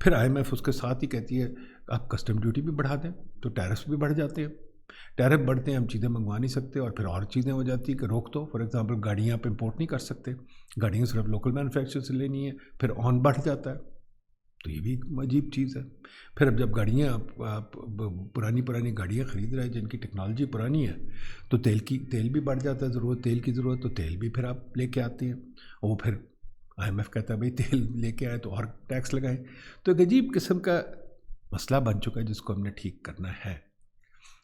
پھر IMF اس کے ساتھ ہی کہتی ہے آپ کسٹم ڈیوٹی بھی بڑھا دیں تو ٹیرفس بھی بڑھ جاتے ہیں. ٹیرف بڑھتے ہیں ہم چیزیں منگوا نہیں سکتے, اور پھر اور چیزیں ہو جاتی ہیں کہ روک دو. فار ایگزامپل گاڑیاں آپ امپورٹ نہیں کر سکتے, گاڑیاں صرف لوکل مینوفیکچر سے لینی ہے, پھر آن بڑھ جاتا ہے. تو یہ بھی ایک عجیب چیز ہے. پھر اب جب گاڑیاں آپ پرانی گاڑیاں خرید رہے ہیں جن کی ٹیکنالوجی پرانی ہے تو تیل بھی بڑھ جاتا ہے, تیل کی ضرورت, تو تیل بھی پھر آپ لے کے آتے ہیں, اور وہ پھر IMF کہتا ہے بھائی تیل لے کے آئے تو اور ٹیکس لگائیں. تو ایک عجیب قسم کا مسئلہ بن چکا ہے جس کو ہم نے ٹھیک کرنا ہے.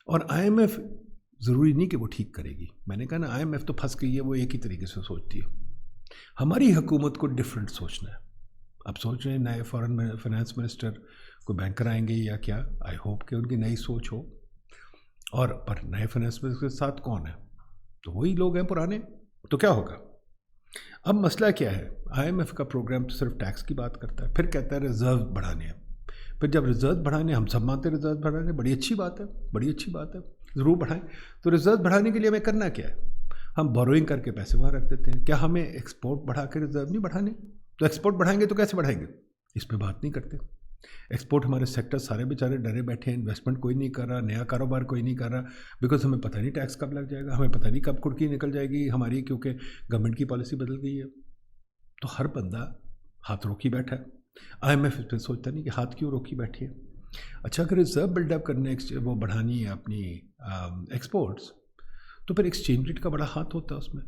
اور IMF ضروری نہیں کہ وہ ٹھیک کرے گی. میں نے کہا نا IMF تو پھنس گئی ہے, وہ ایک ہی طریقے سے سوچتی ہے. ہماری حکومت کو ڈفرینٹ سوچنا ہے. اب سوچ رہے ہیں نئے فارن فائنانس منسٹر کو بینکر آئیں گے یا کیا, آئی ہوپ کہ ان کی نئی سوچ ہو. اور پر نئے فائنانس منسٹر کے ساتھ کون ہے, تو وہی لوگ ہیں پرانے, تو کیا ہوگا. اب مسئلہ کیا ہے, IMF کا پروگرام تو صرف ٹیکس کی بات کرتا ہے, پھر کہتا ہے ریزرو بڑھانے ہیں. پھر جب ریزرو بڑھانے, ہم سب مانتے ہیں ریزرو بڑھانے بڑی اچھی بات ہے, ضرور بڑھائیں. تو ریزرو بڑھانے کے لیے ہمیں کرنا کیا ہے, ہم بوروئنگ کر کے پیسے وہاں رکھ دیتے ہیں. کیا ہمیں ایکسپورٹ بڑھا کے ریزرو نہیں بڑھانے؟ تو ایکسپورٹ بڑھائیں گے تو کیسے بڑھائیں گے, اس پہ بات نہیں کرتے. ایکسپورٹ ہمارے سیکٹر سارے بیچارے ڈرے بیٹھے ہیں, انویسٹمنٹ کوئی نہیں کر رہا, نیا کاروبار کوئی نہیں کر رہا, بیکاز ہمیں پتہ نہیں ٹیکس کب لگ جائے گا, ہمیں پتہ نہیں کب کڑکی نکل جائے گی ہماری, کیونکہ گورنمنٹ کی پالیسی بدل گئی ہے. تو ہر بندہ ہاتھ روکی بیٹھا ہے. IMF اس پہ سوچتا نہیں کہ ہاتھ کیوں روکی بیٹھی ہے. اچھا اگر ریزرو بلڈ اپ کرنے وہ بڑھانی ہے اپنی ایکسپورٹس, تو پھر ایکسچینج ریٹ کا بڑا ہاتھ ہوتا ہے اس میں.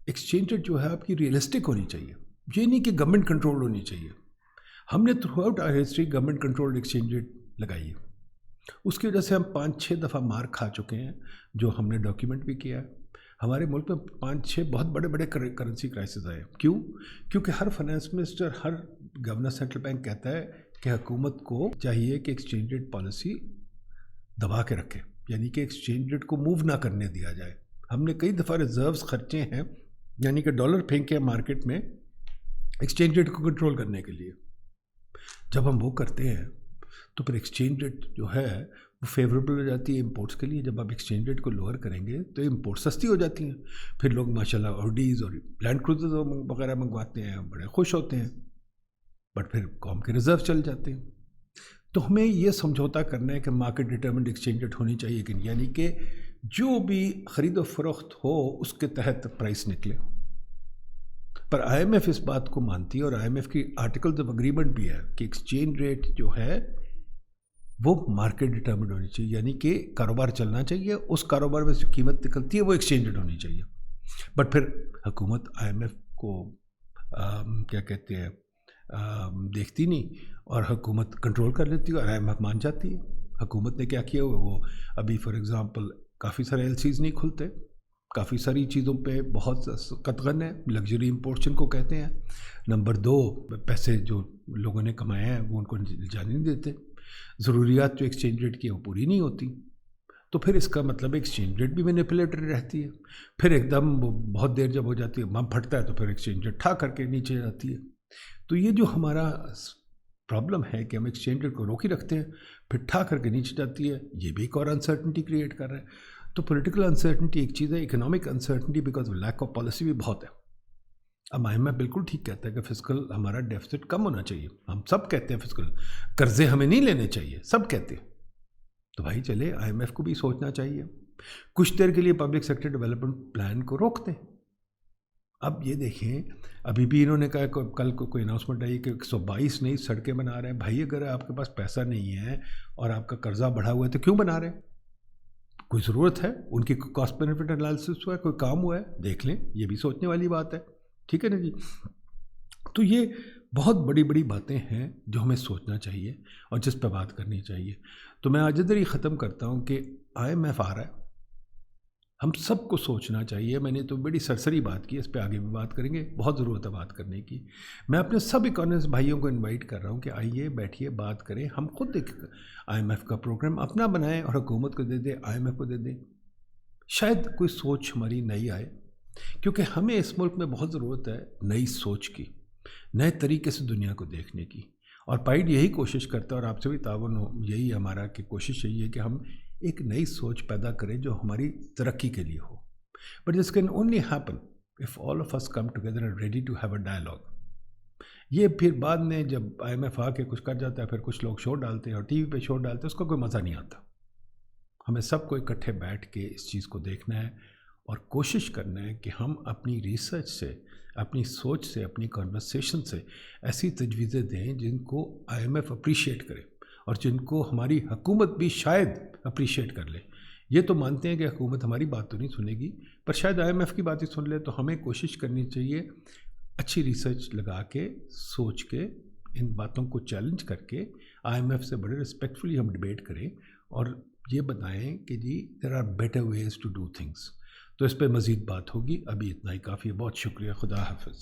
ایکسچینج ریٹ جو ہے آپ کی ریئلسٹک ہونی چاہیے, یہ نہیں کہ گورنمنٹ کنٹرول ہونی چاہیے. ہم نے through out our history government control exchange rate لگائی ہے. اس کی وجہ سے ہم 5-6 دفعہ مار کھا چکے ہیں, جو ہم نے ڈاکیومنٹ بھی کیا ہے. ہمارے ملک میں 5-6 بہت بڑے کرنسی کرائسس آئے. کیوں؟ کیونکہ ہر فائنانس منسٹر, ہر گورنر سینٹرل بینک کہتا ہے کہ حکومت کو چاہیے کہ ایکسچینج ریٹ پالیسی دبا کے رکھے, یعنی کہ ایکسچینج ریٹ کو موو نہ کرنے دیا جائے. ہم نے کئی دفعہ ریزروز خرچے ہیں, یعنی کہ ڈالر پھینکے مارکیٹ میں ایکسچینج ریٹ کو کنٹرول کرنے کے لیے. جب ہم وہ کرتے ہیں تو پھر ایکسچینج ریٹ جو ہے وہ فیوریبل ہو جاتی ہے امپورٹس کے لیے. جب آپ ایکسچینج ریٹ کو لوور کریں گے تو امپورٹ سستی ہو جاتی ہیں. پھر لوگ ماشاءاللہ آڈیز اور لینڈ کروزر وغیرہ منگواتے ہیں, بڑے خوش ہوتے ہیں, بٹ پھر قوم کے ریزرو چل جاتے ہیں. تو ہمیں یہ سمجھوتا کرنا ہے کہ مارکیٹ ڈٹرمنڈ ایکسچینج ریٹ ہونی چاہیے, کہ یعنی کہ جو بھی خرید و فروخت ہو اس کے تحت پرائس نکلے. پر IMF اس بات کو مانتی ہے, اور IMF کی آرٹیکلز آف اگریمنٹ بھی ہے کہ ایکسچینج ریٹ جو ہے وہ مارکیٹ ڈٹرمنڈ ہونی چاہیے, یعنی کہ کاروبار چلنا چاہیے, اس کاروبار میں جو قیمت نکلتی ہے وہ ایکسچینج ریٹ ہونی چاہیے. بٹ پھر حکومت IMF کو کیا کہتے ہیں دیکھتی نہیں, اور حکومت کنٹرول کر لیتی ہے, اور IMF مان جاتی ہے. حکومت نے کیا کیا, وہ ابھی فار ایگزامپل کافی سارے LCs نہیں کھلتے, کافی ساری چیزوں پہ بہت قطغن ہے, لگژری امپورٹشن کو کہتے ہیں. نمبر 2, پیسے جو لوگوں نے کمائے ہیں وہ ان کو جانے نہیں دیتے. ضروریات جو ایکسچینج ریٹ کی وہ پوری نہیں ہوتی. تو پھر اس کا مطلب ایکسچینج ریٹ بھی مینیپولیٹری رہتی ہے. پھر ایک دم وہ بہت دیر جب ہو جاتی ہے, بم پھٹتا ہے, تو پھر ایکسچینج ریٹ ٹھا کر کے نیچے جاتی ہے. تو یہ جو ہمارا پرابلم ہے کہ ہم ایکسچینج ریٹ کو روک ہی رکھتے ہیں, پھر ٹھا کر کے نیچے جاتی ہے, یہ بھی ایک اور انسرٹنٹی کریٹ کر رہا ہے. تو پولیٹیکل انسرٹنٹی ایک چیز ہے, economic uncertainty because lack of policy بھی بہت ہے. اب IMF بالکل ٹھیک کہتا ہے کہ فسکل ہمارا ڈیفیسٹ کم ہونا چاہیے. ہم سب کہتے ہیں فسکل قرضے ہمیں نہیں لینے چاہیے, سب کہتے ہیں. تو بھائی چلے IMF کو بھی سوچنا چاہیے, کچھ دیر کے لیے پبلک سیکٹر ڈیولپمنٹ پلان کو روک دیں. اب یہ دیکھیں, ابھی بھی انہوں نے کہا کل کو کوئی اناؤنسمنٹ آئی کہ 122 نئی سڑکیں بنا رہے ہیں. بھائی اگر آپ کے پاس پیسہ نہیں ہے اور آپ کا قرضہ بڑھا ہوا ہے تو کیوں بنا رہے ہیں؟ کوئی ضرورت ہے؟ ان کی کاسٹ بینیفٹ انالیسس ہوا ہے, کوئی کام ہوا ہے, دیکھ لیں. یہ بھی سوچنے والی بات ہے, ٹھیک ہے نا جی. تو یہ بہت بڑی بڑی باتیں ہیں جو ہمیں سوچنا چاہیے اور جس پہ بات کرنی چاہیے. تو میں آج ادھر ہی ختم کرتا ہوں کہ IMF آ رہا ہے, ہم سب کو سوچنا چاہیے. میں نے تو بڑی سرسری بات کی, اس پہ آگے بھی بات کریں گے, بہت ضرورت ہے بات کرنے کی. میں اپنے سب اکانومسٹ بھائیوں کو انوائٹ کر رہا ہوں کہ آئیے بیٹھیے بات کریں. ہم خود ایک IMF کا پروگرام اپنا بنائیں اور حکومت کو دے دیں, IMF کو دے دیں. شاید کوئی سوچ ہماری نئی آئے, کیونکہ ہمیں اس ملک میں بہت ضرورت ہے نئی سوچ کی, نئے طریقے سے دنیا کو دیکھنے کی. اور پائیڈ یہی کوشش کرتا ہے, اور آپ سے بھی تعاون ہو, یہی ہمارا کہ کوشش یہی ہے کہ ہم ایک نئی سوچ پیدا کریں جو ہماری ترقی کے لیے ہو. But this can only happen if all of us come together and ready to have a dialogue. یہ پھر بعد میں جب آئی ایم ایف آ کے کچھ کر جاتا ہے پھر کچھ لوگ شو ڈالتے ہیں اور ٹی وی پہ شو ڈالتے ہیں، اس کا کوئی مزہ نہیں آتا. ہمیں سب کو اکٹھے بیٹھ کے اس چیز کو دیکھنا ہے اور کوشش کرنا ہے کہ ہم اپنی ریسرچ سے، اپنی سوچ سے، اپنی کنورسیشن سے ایسی تجویزیں دیں جن کو آئی ایم ایف اپریشیٹ کرے اور جن کو ہماری حکومت بھی شاید اپریشیٹ کر لے. یہ تو مانتے ہیں کہ حکومت ہماری بات تو نہیں سنے گی، پر شاید آئی ایم ایف کی بات ہی سن لے. تو ہمیں کوشش کرنی چاہیے اچھی ریسرچ لگا کے، سوچ کے، ان باتوں کو چیلنج کر کے آئی ایم ایف سے بڑے رسپیکٹفلی ہم ڈبیٹ کریں اور یہ بتائیں کہ جی there are better ways to do things. تو اس پہ مزید بات ہوگی، ابھی اتنا ہی کافی ہے. بہت شکریہ، خدا حافظ.